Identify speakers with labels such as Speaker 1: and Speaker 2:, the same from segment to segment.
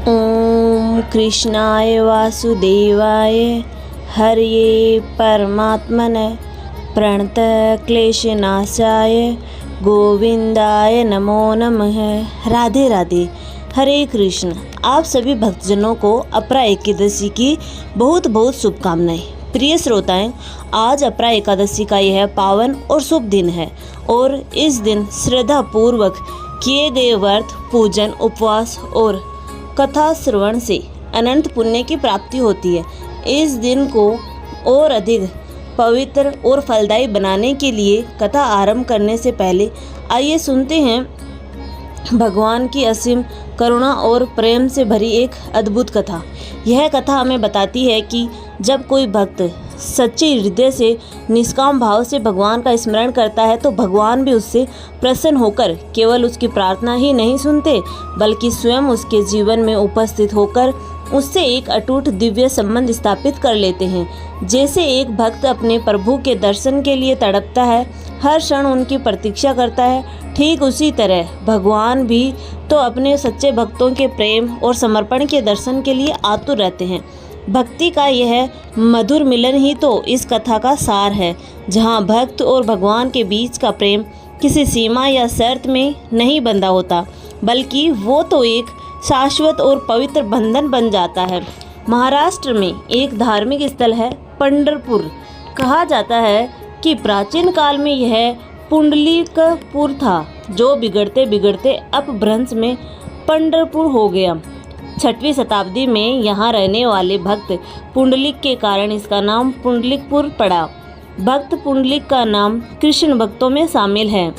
Speaker 1: ओम कृष्णाय वासुदेवाय हरये परमात्मने प्रणतक्लेशनाशाय गोविंदाय नमो नमः। राधे राधे। हरे कृष्ण। आप सभी भक्तजनों को अपरा एकादशी की बहुत बहुत शुभकामनाएं। प्रिय श्रोताएं, आज अपरा एकादशी का यह पावन और शुभ दिन है और इस दिन श्रद्धा पूर्वक किए गए व्रत, पूजन, उपवास और कथा श्रवण से अनंत पुण्य की प्राप्ति होती है। इस दिन को और अधिक पवित्र और फलदायी बनाने के लिए कथा आरंभ करने से पहले आइए सुनते हैं भगवान की असीम करुणा और प्रेम से भरी एक अद्भुत कथा। यह कथा हमें बताती है कि जब कोई भक्त सच्चे हृदय से निष्काम भाव से भगवान का स्मरण करता है तो भगवान भी उससे प्रसन्न होकर केवल उसकी प्रार्थना ही नहीं सुनते, बल्कि स्वयं उसके जीवन में उपस्थित होकर उससे एक अटूट दिव्य संबंध स्थापित कर लेते हैं। जैसे एक भक्त अपने प्रभु के दर्शन के लिए तड़पता है, हर क्षण उनकी प्रतीक्षा करता है, ठीक उसी तरह भगवान भी तो अपने सच्चे भक्तों के प्रेम और समर्पण के दर्शन के लिए आतुर रहते हैं। भक्ति का यह मधुर मिलन ही तो इस कथा का सार है, जहाँ भक्त और भगवान के बीच का प्रेम किसी सीमा या शर्त में नहीं बंधा होता, बल्कि वो तो एक शाश्वत और पवित्र बंधन बन जाता है। महाराष्ट्र में एक धार्मिक स्थल है पंढरपुर। कहा जाता है कि प्राचीन काल में यह पुंडलिकपुर था, जो बिगड़ते बिगड़ते अपभ्रंश में पंढरपुर हो गया। 6वीं शताब्दी में यहाँ रहने वाले भक्त पुंडलिक के कारण इसका नाम पुंडलिकपुर पड़ा। भक्त पुंडलिक का नाम कृष्ण भक्तों में शामिल है,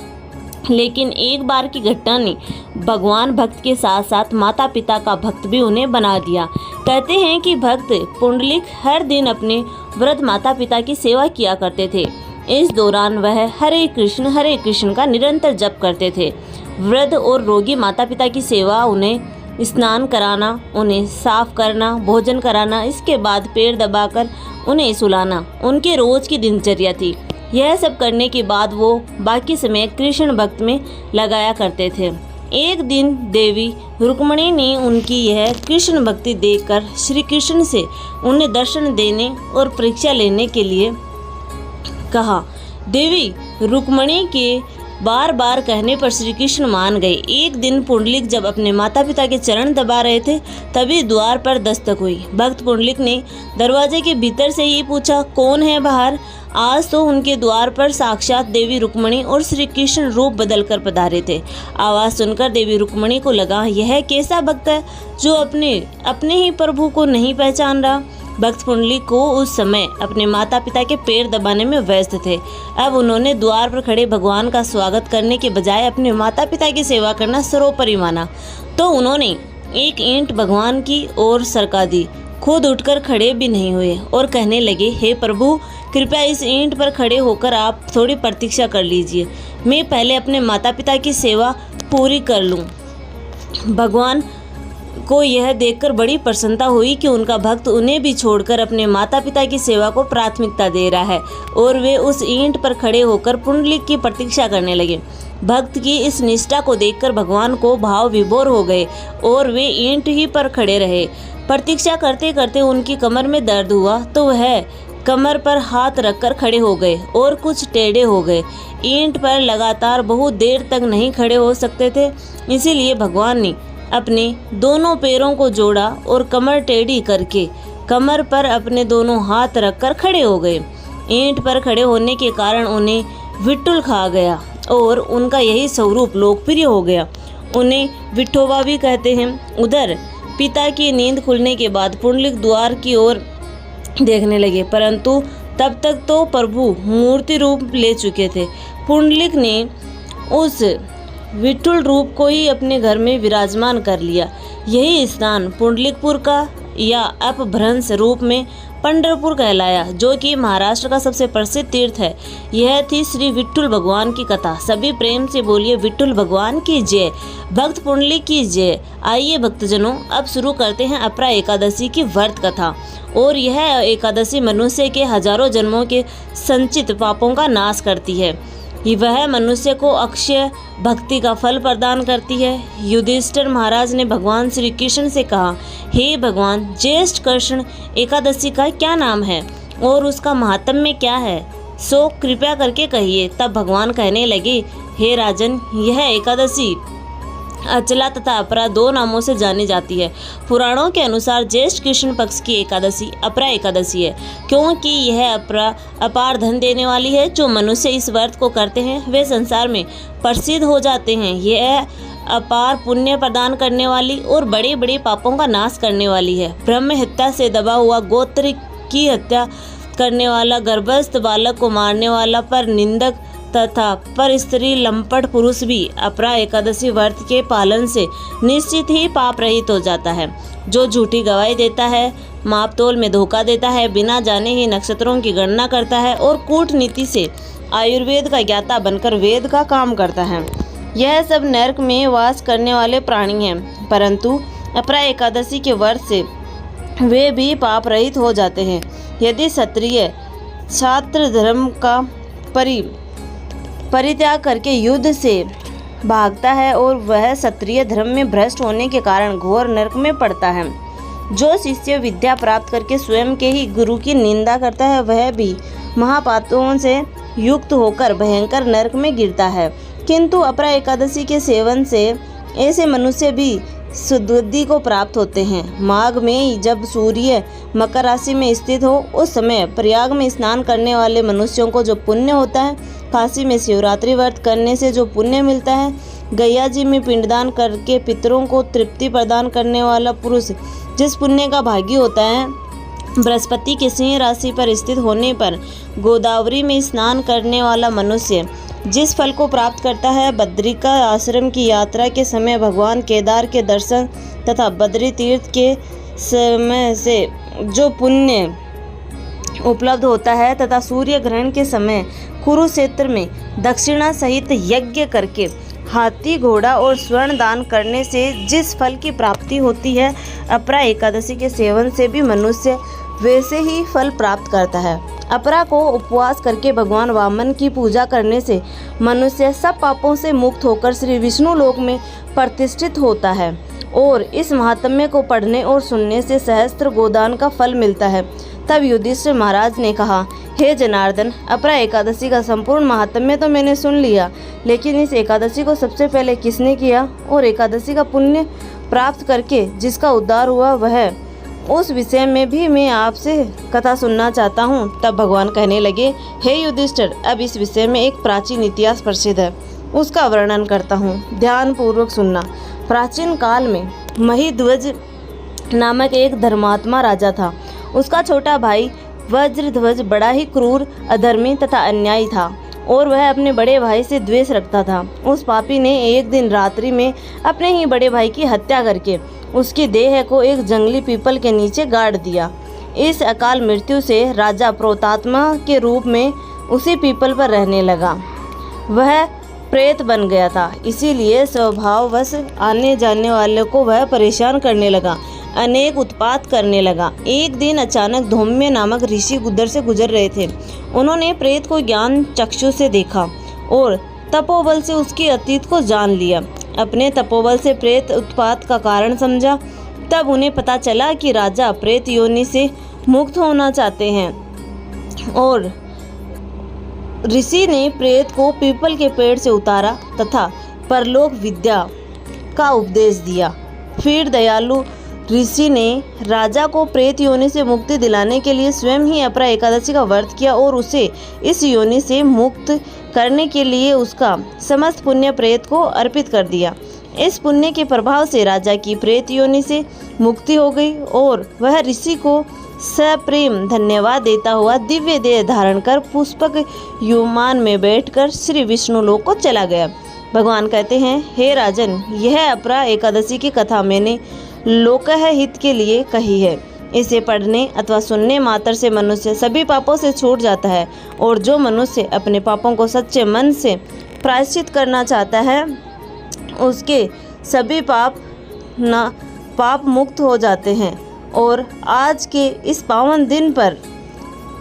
Speaker 1: लेकिन एक बार की घटना ने भगवान भक्त के साथ साथ माता पिता का भक्त भी उन्हें बना दिया। कहते हैं कि भक्त पुंडलिक हर दिन अपने वृद्ध माता पिता की सेवा किया करते थे। इस दौरान वह हरे कृष्ण का निरंतर जप करते थे। वृद्ध और रोगी माता पिता की सेवा, उन्हें स्नान कराना, उन्हें साफ करना, भोजन कराना, इसके बाद पैर दबाकर उन्हें सुलाना उनके रोज की दिनचर्या थी। यह सब करने के बाद वो बाकी समय कृष्ण भक्त में लगाया करते थे। एक दिन देवी रुक्मिणी ने उनकी यह कृष्ण भक्ति देखकर श्री कृष्ण से उन्हें दर्शन देने और परीक्षा लेने के लिए कहा। देवी रुक्मिणी के बार बार कहने पर श्री कृष्ण मान गए। एक दिन पुंडलिक जब अपने माता पिता के चरण दबा रहे थे, तभी द्वार पर दस्तक हुई। भक्त पुंडलिक ने दरवाजे के भीतर से ही पूछा, कौन है बाहर? आज तो उनके द्वार पर साक्षात देवी रुक्मिणी और श्री कृष्ण रूप बदलकर पधारे थे। आवाज़ सुनकर देवी रुक्मिणी को लगा, यह कैसा भक्त है जो अपने ही प्रभु को नहीं पहचान रहा। भक्त पुंडलिक को उस समय अपने माता पिता के पैर दबाने में व्यस्त थे। अब उन्होंने द्वार पर खड़े भगवान का स्वागत करने के बजाय अपने माता पिता की सेवा करना सर्वोपरि माना, तो उन्होंने एक ईंट भगवान की ओर सरका दी। खुद उठकर खड़े भी नहीं हुए और कहने लगे, हे प्रभु, कृपया इस ईंट पर खड़े होकर आप थोड़ी प्रतीक्षा कर लीजिए, मैं पहले अपने माता पिता की सेवा पूरी कर लूँ। भगवान को यह देखकर बड़ी प्रसन्नता हुई कि उनका भक्त उन्हें भी छोड़कर अपने माता पिता की सेवा को प्राथमिकता दे रहा है, और वे उस ईंट पर खड़े होकर पुंडलिक की प्रतीक्षा करने लगे। भक्त की इस निष्ठा को देखकर भगवान को भाव विभोर हो गए और वे ईंट ही पर खड़े रहे। प्रतीक्षा करते करते उनकी कमर में दर्द हुआ तो वह कमर पर हाथ रखकर खड़े हो गए और कुछ टेढ़े हो गए। ईंट पर लगातार बहुत देर तक नहीं खड़े हो सकते थे, इसीलिए भगवान ने अपने दोनों पैरों को जोड़ा और कमर टेढ़ी करके कमर पर अपने दोनों हाथ रखकर खड़े हो गए। ईंट पर खड़े होने के कारण उन्हें विट्ठल खा गया और उनका यही स्वरूप लोकप्रिय हो गया। उन्हें विठोबा भी कहते हैं। उधर पिता की नींद खुलने के बाद पुंडलिक द्वार की ओर देखने लगे, परंतु तब तक तो प्रभु मूर्ति रूप ले चुके थे। पुंडलिक ने उस विठुल रूप को ही अपने घर में विराजमान कर लिया। यही स्थान पुंडलिकपुर का या अपभ्रंश रूप में पंढरपुर कहलाया, जो कि महाराष्ट्र का सबसे प्रसिद्ध तीर्थ है। यह थी श्री विठुल भगवान की कथा। सभी प्रेम से बोलिए, विठुल भगवान की जय, भक्त पुंडलिक की जय। आइए भक्तजनों, अब शुरू करते हैं अपरा एकादशी की व्रत कथा। और यह एकादशी मनुष्य के हजारों जन्मों के संचित पापों का नाश करती है। वह मनुष्य को अक्षय भक्ति का फल प्रदान करती है। युधिष्ठिर महाराज ने भगवान श्री कृष्ण से कहा, हे भगवान, ज्येष्ठ कृष्ण एकादशी का क्या नाम है और उसका महात्म्य क्या है, सो कृपा करके कहिए। तब भगवान कहने लगे, हे राजन, यह एकादशी अचला तथा अपरा दो नामों से जानी जाती है। पुराणों के अनुसार ज्येष्ठ कृष्ण पक्ष की एकादशी अपरा एकादशी है, क्योंकि यह अपरा अपार धन देने वाली है। जो मनुष्य इस व्रत को करते हैं वे संसार में प्रसिद्ध हो जाते हैं। यह अपार पुण्य प्रदान करने वाली और बड़े बड़े पापों का नाश करने वाली है। ब्रह्म हत्या से दबा हुआ, गोत्र की हत्या करने वाला, गर्भस्थ बालक को मारने वाला, पर निंदक तथा पर स्त्री लंपट पुरुष भी अपरा एकादशी व्रत के पालन से निश्चित ही पाप रहित हो जाता है। जो झूठी गवाही देता है, मापतोल में धोखा देता है, बिना जाने ही नक्षत्रों की गणना करता है और कूटनीति से आयुर्वेद का ज्ञाता बनकर वेद का काम करता है, यह सब नरक में वास करने वाले प्राणी हैं। परंतु अपरा एकादशी के व्रत से वे भी पाप रहित हो जाते हैं। यदि क्षत्रिय छात्र धर्म का परित्याग करके युद्ध से भागता है और वह क्षत्रिय धर्म में भ्रष्ट होने के कारण घोर नरक में पड़ता है। जो शिष्य विद्या प्राप्त करके स्वयं के ही गुरु की निंदा करता है, वह भी महापातकों से युक्त होकर भयंकर नरक में गिरता है। किंतु अपरा एकादशी के सेवन से ऐसे मनुष्य भी सद्बुद्धि को प्राप्त होते हैं। माघ में जब सूर्य मकर राशि में स्थित हो, उस समय प्रयाग में स्नान करने वाले मनुष्यों को जो पुण्य होता है, काशी में शिवरात्रि व्रत करने से जो पुण्य मिलता है, गैया जी में पिंडदान करके पितरों को तृप्ति प्रदान करने वाला पुरुष जिस पुण्य का भागी होता है, बृहस्पति के सिंह राशि पर स्थित होने पर गोदावरी में स्नान करने वाला मनुष्य जिस फल को प्राप्त करता है, बद्रिका आश्रम की यात्रा के समय भगवान केदार के दर्शन तथा बद्री तीर्थ के समय से जो पुण्य उपलब्ध होता है, तथा सूर्य ग्रहण के समय कुरुक्षेत्र में दक्षिणा सहित यज्ञ करके हाथी, घोड़ा और स्वर्ण दान करने से जिस फल की प्राप्ति होती है, अपरा एकादशी के सेवन से भी मनुष्य वैसे ही फल प्राप्त करता है। अपरा को उपवास करके भगवान वामन की पूजा करने से मनुष्य सब पापों से मुक्त होकर श्री विष्णु लोक में प्रतिष्ठित होता है और इस महात्म्य को पढ़ने और सुनने से सहस्त्र गोदान का फल मिलता है। तब युधिष्ठिर महाराज ने कहा, हे जनार्दन, अपरा एकादशी का संपूर्ण महात्म्य तो मैंने सुन लिया, लेकिन इस एकादशी को सबसे पहले किसने किया और एकादशी का पुण्य प्राप्त करके जिसका उद्धार हुआ, वह उस विषय में भी मैं आपसे कथा सुनना चाहता हूँ। तब भगवान कहने लगे, हे युधिष्ठिर, अब इस विषय में एक प्राचीन इतिहास प्रसिद्ध है, उसका वर्णन करता हूँ, ध्यान पूर्वक सुनना। प्राचीन काल में महिध्वज नामक एक धर्मात्मा राजा था। उसका छोटा भाई वज्रध्वज बड़ा ही क्रूर, अधर्मी तथा अन्यायी था और वह अपने बड़े भाई से द्वेष रखता था। उस पापी ने एक दिन रात्रि में अपने ही बड़े भाई की हत्या करके उसकी देह को एक जंगली पीपल के नीचे गाड़ दिया। इस अकाल मृत्यु से राजा प्रेतात्मा के रूप में उसी पीपल पर रहने लगा। वह प्रेत बन गया था, इसीलिए स्वभाववश आने जाने वाले को वह परेशान करने लगा, अनेक उत्पात करने लगा। एक दिन अचानक धौम्य नामक ऋषि उधर से गुजर रहे थे। उन्होंने प्रेत को ज्ञान चक्षु से देखा और तपोबल से उसकी अतीत को जान लिया। अपने तपोबल से प्रेत उत्पात का कारण समझा। तब उन्हें पता चला कि राजा प्रेत योनि से मुक्त होना चाहते हैं और ऋषि ने प्रेत को पीपल के पेड़ से उतारा तथा परलोक विद्या का उपदेश दिया। फिर दयालु ऋषि ने राजा को प्रेत योनि से मुक्ति दिलाने के लिए स्वयं ही अपरा एकादशी का व्रत किया और उसे इस योनि से मुक्त करने के लिए उसका समस्त पुण्य प्रेत को अर्पित कर दिया। इस पुण्य के प्रभाव से राजा की प्रेत योनि से मुक्ति हो गई और वह ऋषि को सप्रेम धन्यवाद देता हुआ दिव्य देह धारण कर पुष्पक विमान में बैठकर श्री विष्णु लोक को चला गया। भगवान कहते हैं, हे राजन, यह अपरा एकादशी की कथा मैंने लोकह हित के लिए कही है। इसे पढ़ने अथवा सुनने मात्र से मनुष्य सभी पापों से छूट जाता है और जो मनुष्य अपने पापों को सच्चे मन से प्रायश्चित करना चाहता है, उसके सभी पाप मुक्त हो जाते हैं और आज के इस पावन दिन पर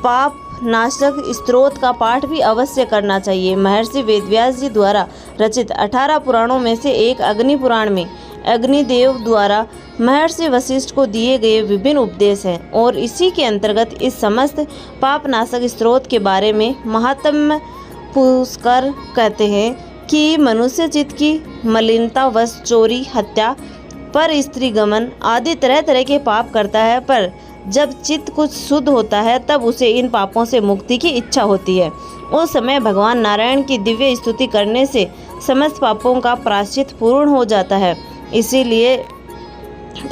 Speaker 1: पाप नाशक स्तोत्र का पाठ भी अवश्य करना चाहिए। महर्षि वेदव्यास जी द्वारा रचित 18 पुराणों में से एक अग्नि पुराण में अग्निदेव द्वारा महर्षि वशिष्ठ को दिए गए विभिन्न उपदेश हैं और इसी के अंतर्गत इस समस्त पापनाशक स्तोत्र के बारे में महात्मा पुष्कर कहते हैं कि मनुष्य चित्त की मलिनता वश चोरी, हत्या, पर स्त्री गमन आदि तरह तरह के पाप करता है, पर जब चित्त कुछ शुद्ध होता है तब उसे इन पापों से मुक्ति की इच्छा होती है। उस समय भगवान नारायण की दिव्य स्तुति करने से समस्त पापों का प्रायश्चित पूर्ण हो जाता है। इसीलिए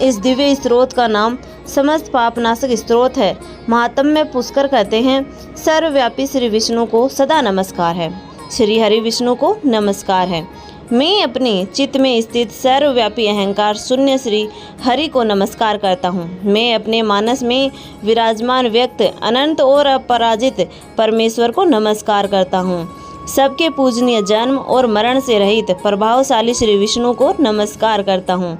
Speaker 1: इस दिव्य स्तोत्र का नाम समस्त पापनाशक स्तोत्र है। महात्मा पुष्कर कहते हैं, सर्वव्यापी श्री विष्णु को सदा नमस्कार है। श्री हरि विष्णु को नमस्कार है। मैं अपने चित्त में स्थित सर्वव्यापी अहंकार शून्य श्री हरि को नमस्कार करता हूँ। मैं अपने मानस में विराजमान व्यक्त अनंत और अपराजित परमेश्वर को नमस्कार करता हूँ। सबके पूजनीय जन्म और मरण से रहित प्रभावशाली श्री विष्णु को नमस्कार करता हूँ।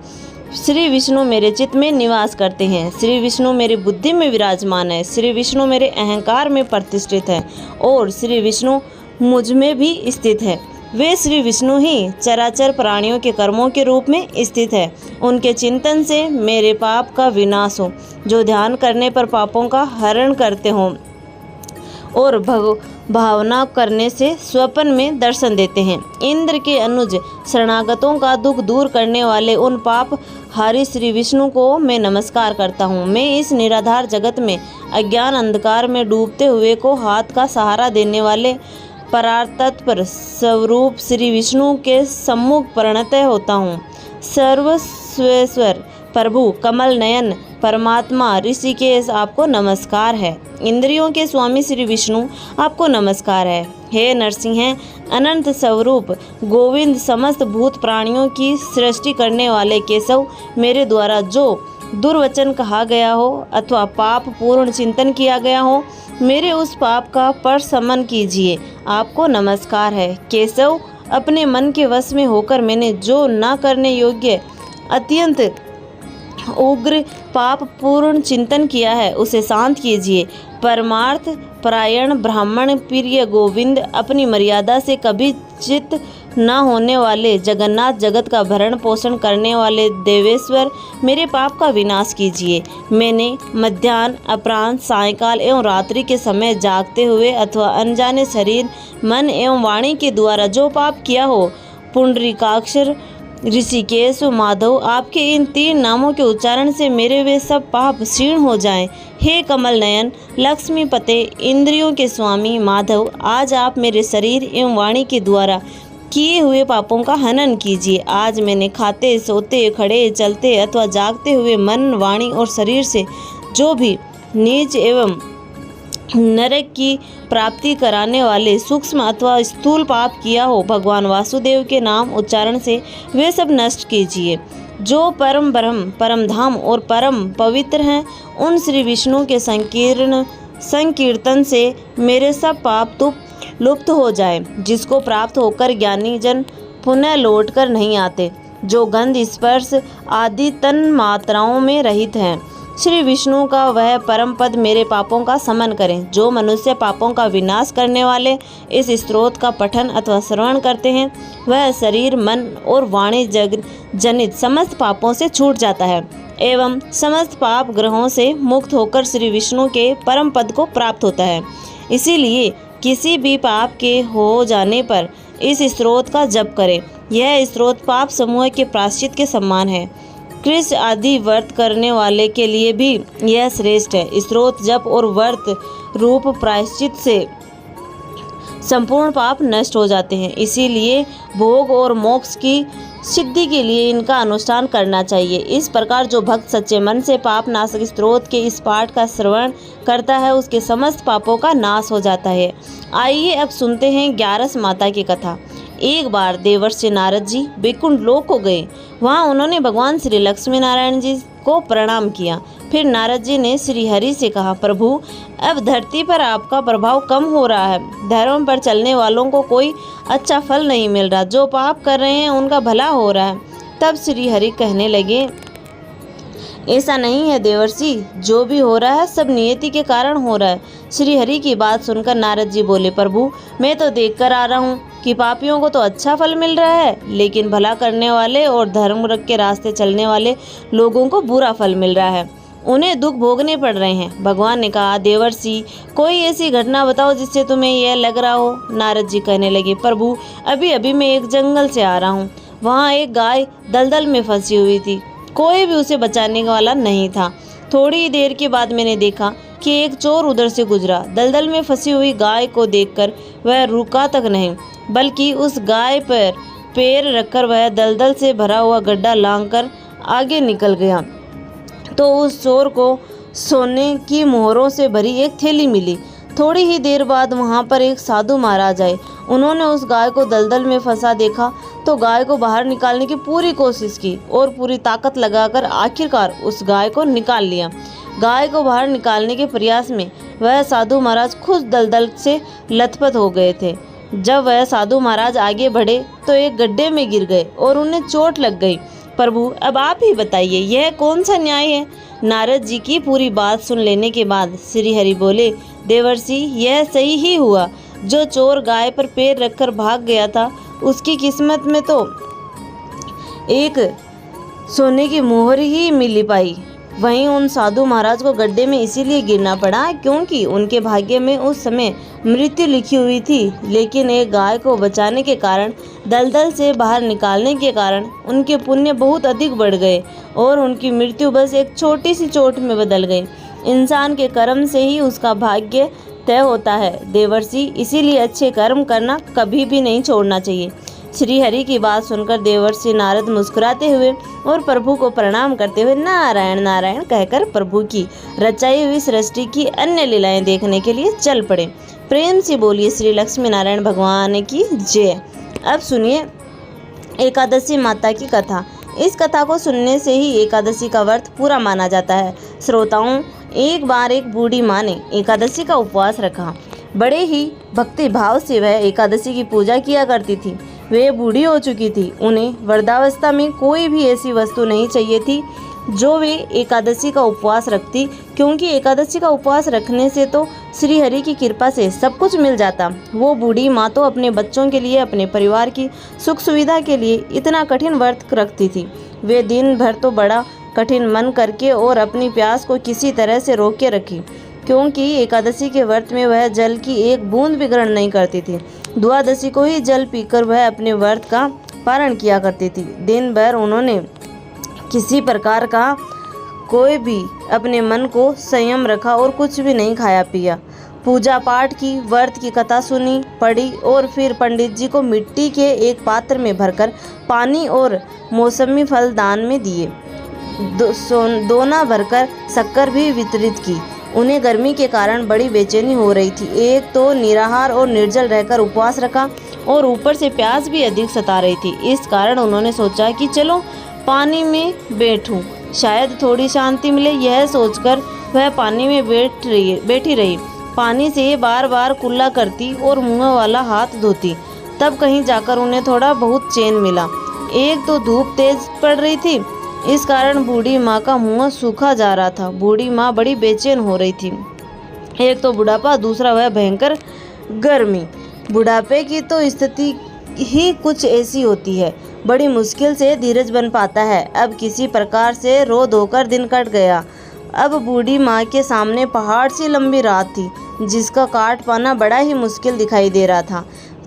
Speaker 1: श्री विष्णु मेरे चित्त में निवास करते हैं। श्री विष्णु मेरी बुद्धि में विराजमान है। श्री विष्णु मेरे अहंकार में प्रतिष्ठित है और श्री विष्णु मुझ में भी स्थित है। वे श्री विष्णु ही चराचर प्राणियों के कर्मों के रूप में स्थित है। उनके चिंतन से मेरे पाप का विनाश हो, जो ध्यान करने पर पापों का हरण करते हों और भावना करने से स्वप्न में दर्शन देते हैं। इंद्र के अनुज शरणागतों का दुख दूर करने वाले उन पाप हारी श्री विष्णु को मैं नमस्कार करता हूँ। मैं इस निराधार जगत में अज्ञान अंधकार में डूबते हुए को हाथ का सहारा देने वाले परातत्पर स्वरूप श्री विष्णु के सम्मुख प्रणतः होता हूँ। सर्वस्वेश्वर प्रभु कमल नयन परमात्मा ऋषिकेश आपको नमस्कार है। इंद्रियों के स्वामी श्री विष्णु आपको नमस्कार है। हे नरसिंह अनंत स्वरूप गोविंद समस्त भूत प्राणियों की सृष्टि करने वाले केशव, मेरे द्वारा जो दुर्वचन कहा गया हो अथवा पाप पूर्ण चिंतन किया गया हो, मेरे उस पाप का प्रशमन कीजिए। आपको नमस्कार है। केशव, अपने मन के वश में होकर मैंने जो न करने योग्य अत्यंत उग्र पाप पूर्ण चिंतन किया है उसे शांत कीजिए। परमार्थ परायण ब्राह्मण प्रिय गोविंद, अपनी मर्यादा से कभी चित न होने वाले जगन्नाथ, जगत का भरण पोषण करने वाले देवेश्वर, मेरे पाप का विनाश कीजिए। मैंने मध्याह्न, अपराह्न, सायंकाल एवं रात्रि के समय जागते हुए अथवा अनजाने शरीर, मन एवं वाणी के द्वारा जो पाप किया हो, पुंडरीकाक्षर, ऋषिकेश व माधव, आपके इन 3 नामों के उच्चारण से मेरे वे सब पाप क्षीण हो जाएं। हे कमल नयन लक्ष्मीपते, इंद्रियों के स्वामी माधव, आज आप मेरे शरीर एवं वाणी के द्वारा किए हुए पापों का हनन कीजिए। आज मैंने खाते, सोते, खड़े, चलते अथवा जागते हुए मन, वाणी और शरीर से जो भी नीच एवं नरक की प्राप्ति कराने वाले सूक्ष्म अथवा स्थूल पाप किया हो, भगवान वासुदेव के नाम उच्चारण से वे सब नष्ट कीजिए। जो परम ब्रह्म, परम धाम और परम पवित्र हैं, उन श्री विष्णु के संकीर्तन से मेरे सब पाप तो लुप्त हो जाए, जिसको प्राप्त होकर ज्ञानी जन पुनः लौट कर नहीं आते, जो गंध, स्पर्श आदि तन मात्राओं में रहित हैं। श्री विष्णु का वह परम पद मेरे पापों का समन करें। जो मनुष्य पापों का विनाश करने वाले इस स्तोत्र का पठन अथवा श्रवण करते हैं, वह शरीर, मन और वाणी जनित समस्त पापों से छूट जाता है एवं समस्त पाप ग्रहों से मुक्त होकर श्री विष्णु के परम पद को प्राप्त होता है। इसीलिए किसी भी पाप के हो जाने पर इस स्तोत्र का जप करें। यह स्तोत्र पाप समूह के प्रायश्चित के समान है। कृष्ण आदि व्रत करने वाले के लिए भी यह श्रेष्ठ है। स्तोत्र जप और व्रत रूप प्रायश्चित से संपूर्ण पाप नष्ट हो जाते हैं। इसीलिए भोग और मोक्ष की सिद्धि के लिए इनका अनुष्ठान करना चाहिए। इस प्रकार जो भक्त सच्चे मन से पाप नाशक स्तोत्र के इस पाठ का श्रवण करता है, उसके समस्त पापों का नाश हो जाता है। आइए अब सुनते हैं 11 माता की कथा। एक बार देवर्षि नारद जी वैकुंठ लोक को गए। वहाँ उन्होंने भगवान श्री लक्ष्मी नारायण जी को प्रणाम किया। फिर नारद जी ने श्री हरि से कहा, प्रभु, अब धरती पर आपका प्रभाव कम हो रहा है। धर्म पर चलने वालों को कोई अच्छा फल नहीं मिल रहा। जो पाप कर रहे हैं उनका भला हो रहा है। तब श्री हरि कहने लगे, ऐसा नहीं है देवर्षि, जो भी हो रहा है सब नियति के कारण हो रहा है। श्री हरि की बात सुनकर नारद जी बोले, प्रभु मैं तो देख कर आ रहा हूँ कि पापियों को तो अच्छा फल मिल रहा है, लेकिन भला करने वाले और धर्म के रास्ते चलने वाले लोगों को बुरा फल मिल रहा है, उन्हें दुख भोगने पड़ रहे हैं। भगवान ने कहा, देवर्षि कोई ऐसी घटना बताओ जिससे तुम्हें यह लग रहा हो। नारद जी कहने लगे, प्रभु अभी अभी मैं एक जंगल से आ रहा हूँ, वहाँ एक गाय दलदल में फंसी हुई थी, कोई भी उसे बचाने वाला नहीं था। थोड़ी ही देर के बाद मैंने देखा कि एक चोर उधर से गुजरा। दलदल में फंसी हुई गाय को देखकर वह रुका तक नहीं, बल्कि उस गाय पर पैर रखकर वह दलदल से भरा हुआ गड्ढा लांघकर आगे निकल गया। तो उस चोर को सोने की मोहरों से भरी एक थैली मिली। थोड़ी ही देर बाद वहाँ पर एक साधु महाराज आए। उन्होंने उस गाय को दलदल में फंसा देखा तो गाय को बाहर निकालने की पूरी कोशिश की और पूरी ताकत लगाकर आखिरकार उस गाय को निकाल लिया। गाय को बाहर निकालने के प्रयास में वह साधु महाराज खुद दलदल से लथपथ हो गए थे। जब वह साधु महाराज आगे बढ़े तो एक गड्ढे में गिर गए और उन्हें चोट लग गई। प्रभु अब आप ही बताइए, यह कौन सा न्याय है। नारद जी की पूरी बात सुन लेने के बाद श्री हरि बोले, देवर्षि यह सही ही हुआ। जो चोर गाय पर पैर रखकर भाग गया था, उसकी किस्मत में तो एक सोने की मोहर ही मिली पाई। वहीं उन साधु महाराज को गड्ढे में इसीलिए गिरना पड़ा क्योंकि उनके भाग्य में उस समय मृत्यु लिखी हुई थी, लेकिन एक गाय को बचाने के कारण, दलदल से बाहर निकालने के कारण उनके पुण्य बहुत अधिक बढ़ गए और उनकी मृत्यु बस एक छोटी सी चोट में बदल गई। इंसान के कर्म से ही उसका भाग्य तय होता है देवर्षि, इसीलिए अच्छे कर्म करना कभी भी नहीं छोड़ना चाहिए। श्री हरि की बात सुनकर देवर्षि नारद मुस्कुराते हुए और प्रभु को प्रणाम करते हुए नारायण नारायण कहकर प्रभु की रचाई हुई सृष्टि की अन्य लीलाएं देखने के लिए चल पड़े। प्रेम से बोलिए श्री लक्ष्मी नारायण भगवान की जय। अब सुनिए एकादशी माता की कथा। इस कथा को सुनने से ही एकादशी का व्रत पूरा माना जाता है। श्रोताओं, एक बार एक बूढ़ी माँ ने एकादशी का उपवास रखा। बड़े ही भक्ति भाव से वह एकादशी की पूजा किया करती थी। वे बूढ़ी हो चुकी थी। उन्हें वृद्धावस्था में कोई भी ऐसी वस्तु नहीं चाहिए थी जो वे एकादशी का उपवास रखती, क्योंकि एकादशी का उपवास रखने से तो श्री हरि की कृपा से सब कुछ मिल जाता। वो बूढ़ी माँ तो अपने बच्चों के लिए, अपने परिवार की सुख सुविधा के लिए इतना कठिन व्रत रखती थी। वे दिन भर तो बड़ा कठिन मन करके और अपनी प्यास को किसी तरह से रोक के रखी, क्योंकि एकादशी के व्रत में वह जल की एक बूंद भी ग्रहण नहीं करती थी। द्वादशी को ही जल पीकर वह अपने व्रत का पारण किया करती थी। दिन भर उन्होंने किसी प्रकार का कोई भी अपने मन को संयम रखा और कुछ भी नहीं खाया पिया। पूजा पाठ की, व्रत की कथा सुनी पढ़ी और फिर पंडित जी को मिट्टी के एक पात्र में भरकर पानी और मौसमी फल दान में दिए। दोना भरकर शक्कर भी वितरित की। उन्हें गर्मी के कारण बड़ी बेचैनी हो रही थी। एक तो निराहार और निर्जल रहकर उपवास रखा और ऊपर से प्यास भी अधिक सता रही थी। इस कारण उन्होंने सोचा कि चलो पानी में बैठूं, शायद थोड़ी शांति मिले। यह सोचकर वह पानी में बैठी रही। पानी से बार बार कुल्ला करती और मुँह वाला हाथ धोती। तब कहीं जाकर उन्हें थोड़ा बहुत चैन मिला। एक तो धूप तेज पड़ रही थी, इस कारण बूढ़ी माँ का मुंह सूखा जा रहा था। बूढ़ी माँ बड़ी बेचैन हो रही थी। एक तो बुढ़ापा, दूसरा वह भयंकर गर्मी। बुढ़ापे की तो स्थिति ही कुछ ऐसी होती है, बड़ी मुश्किल से धीरज बन पाता है। अब किसी प्रकार से रो धोकर दिन कट गया। अब बूढ़ी माँ के सामने पहाड़ सी लंबी रात थी, जिसका काट पाना बड़ा ही मुश्किल दिखाई दे रहा था।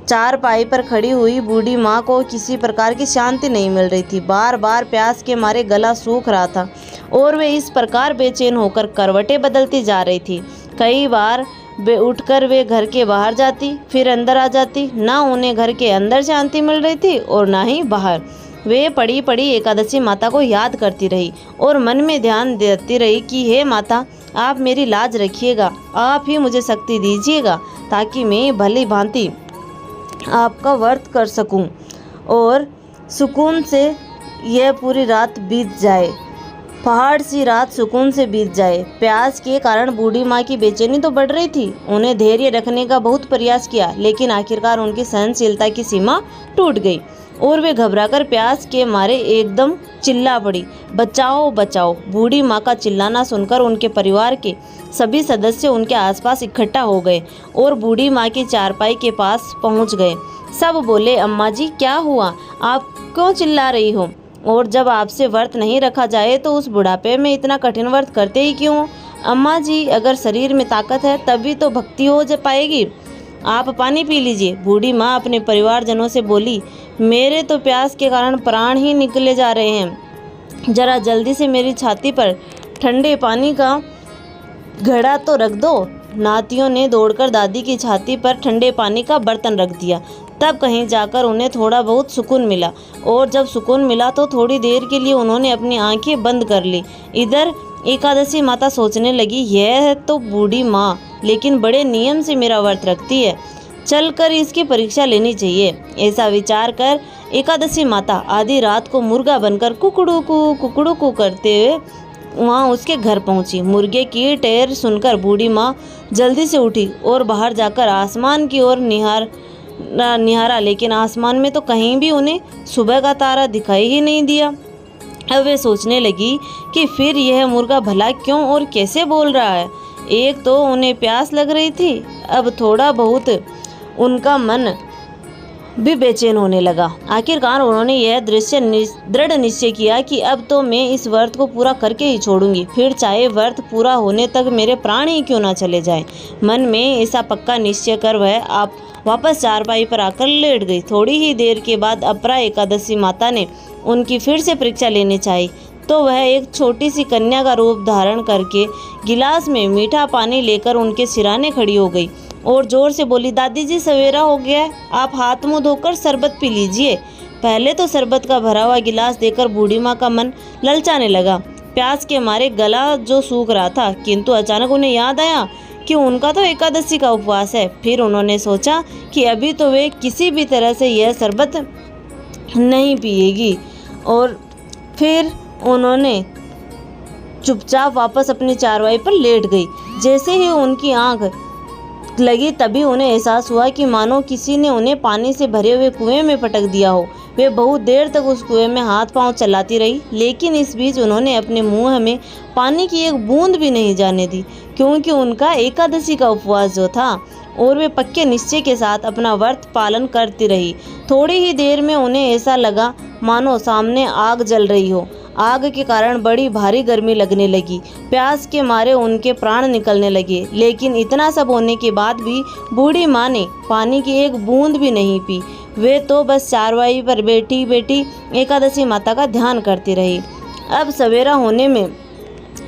Speaker 1: चारपाई पर खड़ी हुई बूढ़ी माँ को किसी प्रकार की शांति नहीं मिल रही थी। बार बार प्यास के मारे गला सूख रहा था और वे इस प्रकार बेचैन होकर करवटें बदलती जा रही थी। कई बार उठकर वे घर के बाहर जाती, फिर अंदर आ जाती। ना उन्हें घर के अंदर शांति मिल रही थी और ना ही बाहर। वे पड़ी पड़ी एकादशी माता को याद करती रही और मन में ध्यान देती रही कि हे माता, आप मेरी लाज रखिएगा, आप ही मुझे शक्ति दीजिएगा ताकि मैं भली भांति आपका व्रत कर सकूं और सुकून से यह पूरी रात बीत जाए। पहाड़ सी रात सुकून से बीत जाए। प्यास के कारण बूढ़ी माँ की बेचैनी तो बढ़ रही थी। उन्हें धैर्य रखने का बहुत प्रयास किया, लेकिन आखिरकार उनकी सहनशीलता की सीमा टूट गई। और वे घबराकर प्यास के मारे एकदम चिल्ला पड़ी, बचाओ बचाओ। बूढ़ी माँ का चिल्लाना सुनकर उनके परिवार के सभी सदस्य उनके आसपास इकट्ठा हो गए और बूढ़ी माँ की चारपाई के पास पहुँच गए। सब बोले, अम्मा जी क्या हुआ, आप क्यों चिल्ला रही हो? और जब आपसे व्रत नहीं रखा जाए तो उस बुढ़ापे में इतना कठिन व्रत करते ही क्यों? अम्मा जी, अगर शरीर में ताकत है तभी तो भक्ति हो पाएगी। आप पानी पी लीजिए। बूढ़ी माँ अपने परिवारजनों से बोली, मेरे तो प्यास के कारण प्राण ही निकले जा रहे हैं। जरा जल्दी से मेरी छाती पर ठंडे पानी का घड़ा तो रख दो। नातियों ने दौड़कर दादी की छाती पर ठंडे पानी का बर्तन रख दिया। तब कहीं जाकर उन्हें थोड़ा बहुत सुकून मिला, और जब सुकून मिला तो थोड़ी देर के लिए उन्होंने अपनी आंखें बंद कर ली। इधर एकादशी माता सोचने लगी, यह है तो बूढ़ी माँ, लेकिन बड़े नियम से मेरा व्रत रखती है, चलकर इसकी परीक्षा लेनी चाहिए। ऐसा विचार कर एकादशी माता आधी रात को मुर्गा बनकर कुकड़ू कू करते हुए वहाँ उसके घर पहुँची। मुर्गे की टेर सुनकर बूढ़ी माँ जल्दी से उठी और बाहर जाकर आसमान की ओर निहारा, लेकिन आसमान में तो कहीं भी उन्हें सुबह का तारा दिखाई ही नहीं दिया। अब वे सोचने लगी कि फिर यह मुर्गा भला क्यों और कैसे बोल रहा है। एक तो उन्हें प्यास लग रही थी, अब थोड़ा बहुत उनका मन भी बेचैन होने लगा। आखिरकार उन्होंने यह दृढ़ निश्चय किया कि अब तो मैं इस व्रत को पूरा करके ही छोड़ूंगी, फिर चाहे व्रत पूरा होने तक मेरे प्राण ही क्यों ना चले जाएं। मन में ऐसा पक्का निश्चय कर वह आप वापस चारपाई पर आकर लेट गई। थोड़ी ही देर के बाद अपरा एकादशी माता ने उनकी फिर से परीक्षा लेनी चाहिए, तो वह एक छोटी सी कन्या का रूप धारण करके गिलास में मीठा पानी लेकर उनके सिराने खड़ी हो गई और जोर से बोली, दादी जी सवेरा हो गया है, आप हाथ मुंह धोकर शरबत पी लीजिए। पहले तो शरबत का भरा हुआ गिलास देकर बूढ़ी माँ का मन ललचाने लगा। प्यास के मारे गला जो सूख रहा था, किंतु अचानक उन्हें याद आया कि उनका तो एकादशी का उपवास है। फिर उन्होंने सोचा कि अभी तो वे किसी भी तरह से यह शरबत नहीं पिएगी, और फिर उन्होंने चुपचाप वापस अपनी चारपाई पर लेट गई। जैसे ही उनकी आंख लगी तभी उन्हें एहसास हुआ कि मानो किसी ने उन्हें पानी से भरे हुए कुएं में पटक दिया हो। वे बहुत देर तक उस कुएं में हाथ पांव चलाती रही, लेकिन इस बीच उन्होंने अपने मुंह में पानी की एक बूंद भी नहीं जाने दी, क्योंकि उनका एकादशी का उपवास जो था, और वे पक्के निश्चय के साथ अपना व्रत पालन करती रही। थोड़ी ही देर में उन्हें ऐसा लगा मानो सामने आग जल रही हो। आग के कारण बड़ी भारी गर्मी लगने लगी। प्यास के मारे उनके प्राण निकलने लगे, लेकिन इतना सब होने के बाद भी बूढ़ी माँ ने पानी की एक बूंद भी नहीं पी। वे तो बस चारपाई पर बैठी बैठी एकादशी माता का ध्यान करती रही। अब सवेरा होने में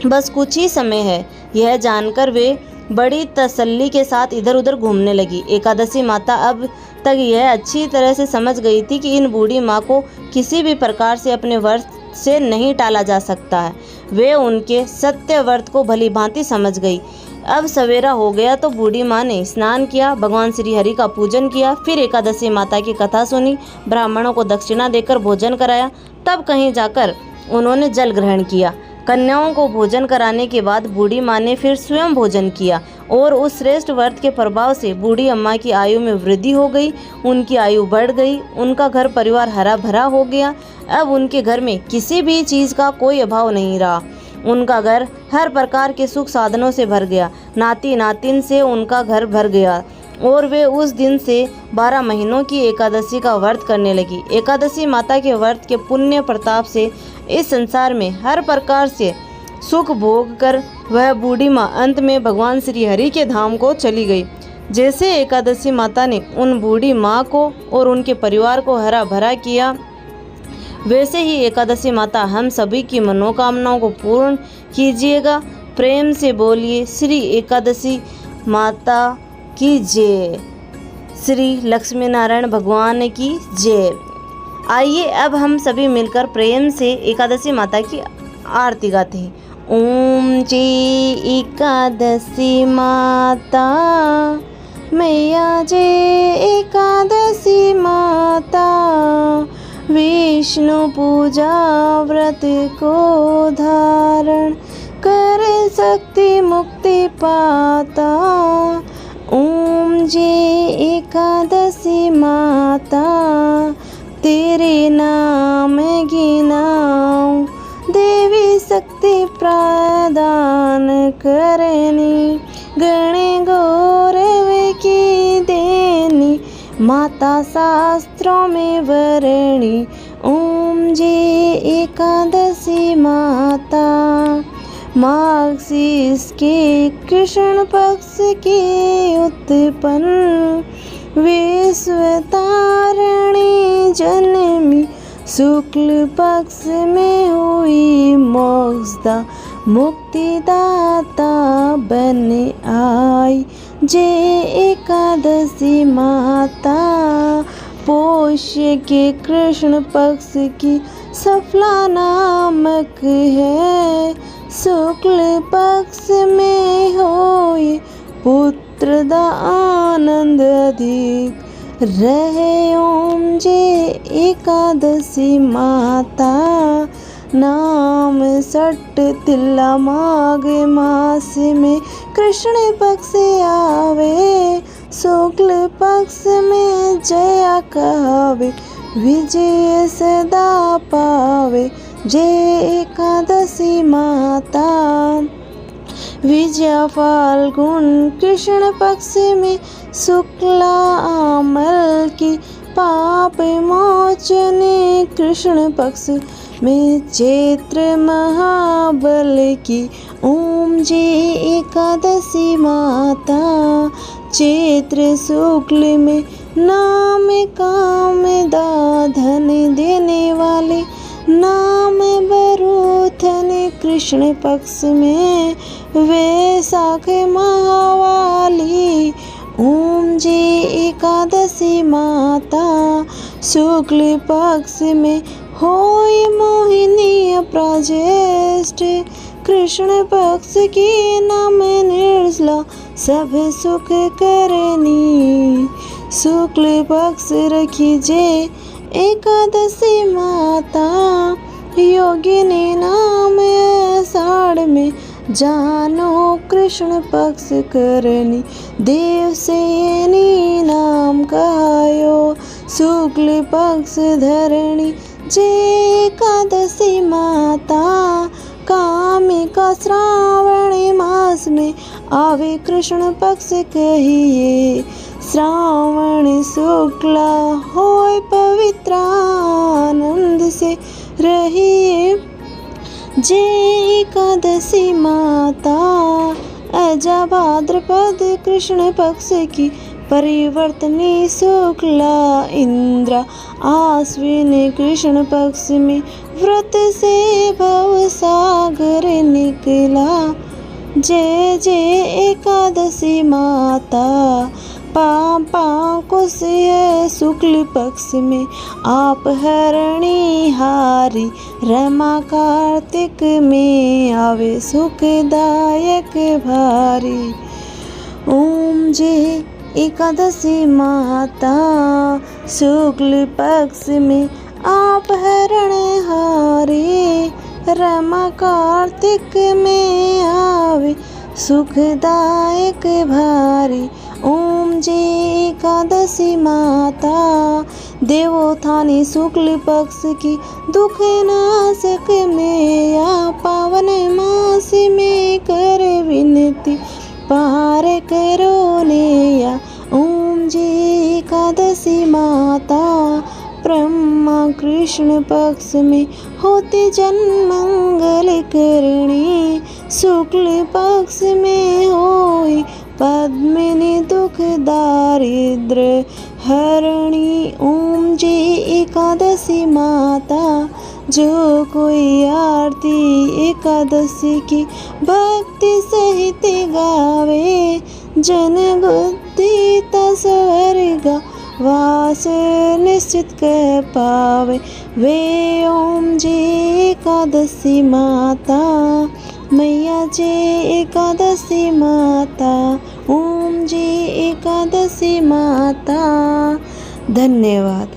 Speaker 1: बस कुछ ही समय है, यह जानकर वे बड़ी तसल्ली के साथ इधर उधर घूमने लगी। एकादशी माता अब तक यह अच्छी तरह से समझ गई थी कि इन बूढ़ी माँ को किसी भी प्रकार से अपने व्रत से नहीं टाला जा सकता है। वे उनके सत्य व्रत को भली भांति समझ गई। अब सवेरा हो गया तो बूढ़ी माँ ने स्नान किया, भगवान श्री हरि का पूजन किया, फिर एकादशी माता की कथा सुनी, ब्राह्मणों को दक्षिणा देकर भोजन कराया। तब कहीं जाकर उन्होंने जल ग्रहण किया। कन्याओं को भोजन कराने के बाद बूढ़ी माँ ने फिर स्वयं भोजन किया, और उस श्रेष्ठ व्रत के प्रभाव से बूढ़ी अम्मा की आयु में वृद्धि हो गई। उनकी आयु बढ़ गई, उनका घर परिवार हरा भरा हो गया। अब उनके घर में किसी भी चीज़ का कोई अभाव नहीं रहा। उनका घर हर प्रकार के सुख साधनों से भर गया। नाती नातिन से उनका घर भर गया, और वे उस दिन से 12 महीनों की एकादशी का व्रत करने लगी। एकादशी माता के व्रत के पुण्य प्रताप से इस संसार में हर प्रकार से सुख भोग कर वह बूढ़ी माँ अंत में भगवान श्री हरि के धाम को चली गई। जैसे एकादशी माता ने उन बूढ़ी माँ को और उनके परिवार को हरा भरा किया, वैसे ही एकादशी माता हम सभी की मनोकामनाओं को पूर्ण कीजिएगा। प्रेम से बोलिए श्री एकादशी माता की जय, श्री लक्ष्मी नारायण भगवान की जय। आइए अब हम सभी मिलकर प्रेम से एकादशी माता की आरती गाते हैं। ओम जय एकादशी माता मैया, जय एकादशी माता, विष्णु पूजा व्रत को धारण कर सकती मुक्ति पाता। ओम जय एकादशी माता, तेरे नाम गिनाऊं, देवी शक्ति प्रदान करनी, गणे गौरव की देनी, माता शास्त्रों में वर्णी, ओम जे एकादशी माता। मार्गशीर्ष के कृष्ण पक्ष के उत्पन्न, विश्व तारिणी जन्मी, शुक्ल पक्ष में हुई मोक्षदा, मुक्तिदाता बन आई, जय एकादशी माता। पोष्य के कृष्ण पक्ष की सफला नामक है, शुक्ल पक्ष में होई पुत्र दा आनंद अधिक रहे, ओम जय एकादशी माता। नाम सट तिल्ला माघ मास में कृष्ण पक्ष आवे, शुक्ल पक्ष में जया कहावे, विजय सदा पावे, जय एकादशी माता। विजया फाल्गुन कृष्ण पक्ष में शुक्ला अमल की, पाप मोचन कृष्ण पक्ष में चैत्र महाबल की, ओम जय एकादशी माता। चैत्र शुक्ल में नाम काम दा धन देने वाले, नाम बरूथन कृष्ण पक्ष में, वैशाख महावाली, ओम जय एकादशी माता। शुक्ल पक्ष में होय मोहिनी प्राज्येष्ठ, कृष्ण पक्ष की नाम निर्जला, सब सुख करनी, शुक्ल पक्ष रखी जय एकादशी माता। योगिनी नाम आषाढ़ में जानो, कृष्ण पक्ष करनी, देव सेनी नाम कहायो, शुक्ल पक्ष धरणी, जय एकादशी माता। कामिका श्रावण मास में आवे कृष्ण पक्ष कहिए, श्रावण शुक्ला होय पवित्र आनंद से रहिए, जय एकादशी माता। अजा भाद्रपद कृष्ण पक्ष की परिवर्तनी, शुक्ला इंद्र आश्विन कृष्ण पक्ष में, व्रत से भव सागर निकला, जय जय एकादशी माता। पापा कुश शुक्ल पक्ष में आप हरणी हारी, रमा कार्तिक में आवे सुखदायक भारी, ओम जय एकादशी माता। शुक्ल पक्ष में आप हरण हारी, रमा कार्तिक में आवे सुखदायक भारी, ओम जय एकादशी माता। देवोत्थानी शुक्ल पक्ष की दुख नाशक में, या पावन मास में कर विनती पार करो नेया, ओम जय एकादशी माता। ब्रह्मा कृष्ण पक्ष में होते जन्म मंगल करणी, शुक्ल पक्ष में होई पद्मिनी दुख दारिद्र हरणी, ओम जय एकादशी माता। जो कोई आरती एकादशी की भक्ति सहित गावे, जन बुद्धि स्वर्ग वास निश्चित कर पावे, वे ओम जय एकादशी माता। मैया जय एकादशी माता, ओम जय एकादशी माता। धन्यवाद।